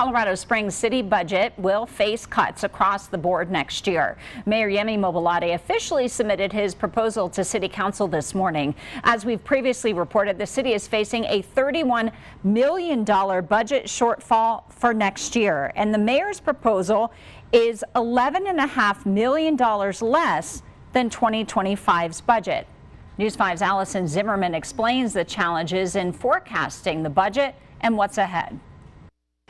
Colorado Springs city budget will face cuts across the board next year. Mayor Yemi Mobolade officially submitted his proposal to City Council this morning. As we've previously reported, the city is facing a $31 million budget shortfall for next year, and the mayor's proposal is $11.5 million less than 2025's budget. News 5's Allison Zimmerman explains the challenges in forecasting the budget and what's ahead.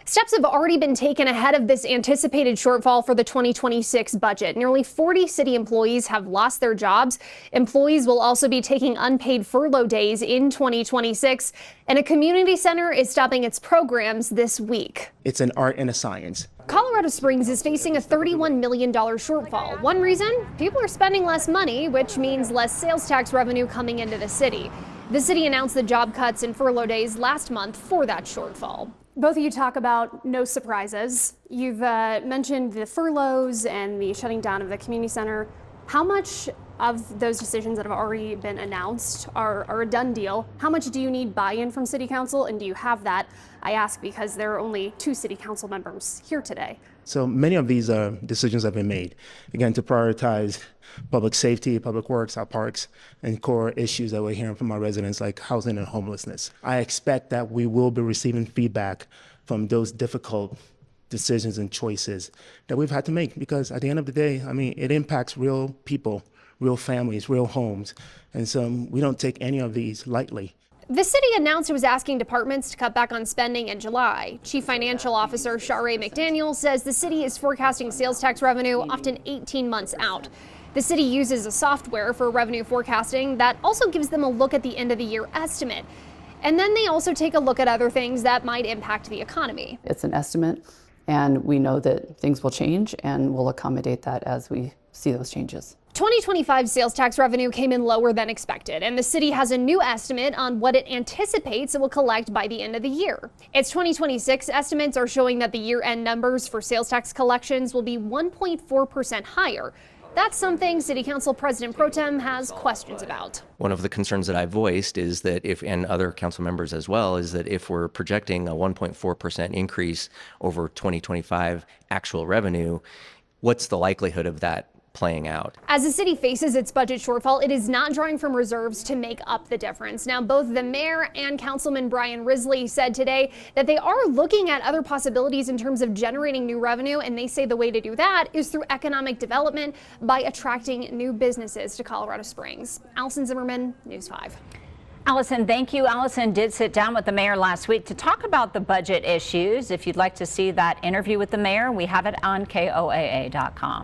Steps have already been taken ahead of this anticipated shortfall for the 2026 budget. Nearly 40 city employees have lost their jobs. Employees will also be taking unpaid furlough days in 2026, and a community center is stopping its programs this week. It's an art and a science. Colorado Springs is facing a $31 million shortfall. One reason? People are spending less money, which means less sales tax revenue coming into the city. The city announced the job cuts and furlough days last month for that shortfall. Both of you talk about no surprises. You've mentioned the furloughs and the shutting down of the community center. How much of those decisions that have already been announced are a done deal? How much do you need buy-in from City Council, and do you have that? I ask because there are only 2 City Council members here today. So many of these decisions have been made, again, to prioritize public safety, public works, our parks, and core issues that we're hearing from our residents like housing and homelessness. I expect that we will be receiving feedback from those difficult decisions and choices that we've had to make, because at the end of the day, I mean, it impacts real people, real families, real homes. And so we don't take any of these lightly. The city announced it was asking departments to cut back on spending in July. Chief Financial Officer Shari McDaniel says the city is forecasting sales tax revenue often 18 months out. The city uses a software for revenue forecasting that also gives them a look at the end of the year estimate. And then they also take a look at other things that might impact the economy. It's an estimate, and we know that things will change, and we'll accommodate that as we see those changes. 2025 sales tax revenue came in lower than expected, and the city has a new estimate on what it anticipates it will collect by the end of the year. Its 2026 estimates are showing that the year-end numbers for sales tax collections will be 1.4% higher. That's something City Council President Pro Tem has questions about. One of the concerns that I voiced is that and other council members as well, is that if we're projecting a 1.4% increase over 2025 actual revenue, what's the likelihood of that playing out? As the city faces its budget shortfall, it is not drawing from reserves to make up the difference. Now, both the mayor and Councilman Brian Risley said today that they are looking at other possibilities in terms of generating new revenue, and they say the way to do that is through economic development by attracting new businesses to Colorado Springs. Allison Zimmerman, News 5. Allison, thank you. Allison did sit down with the mayor last week to talk about the budget issues. If you'd like to see that interview with the mayor, we have it on KOAA.com.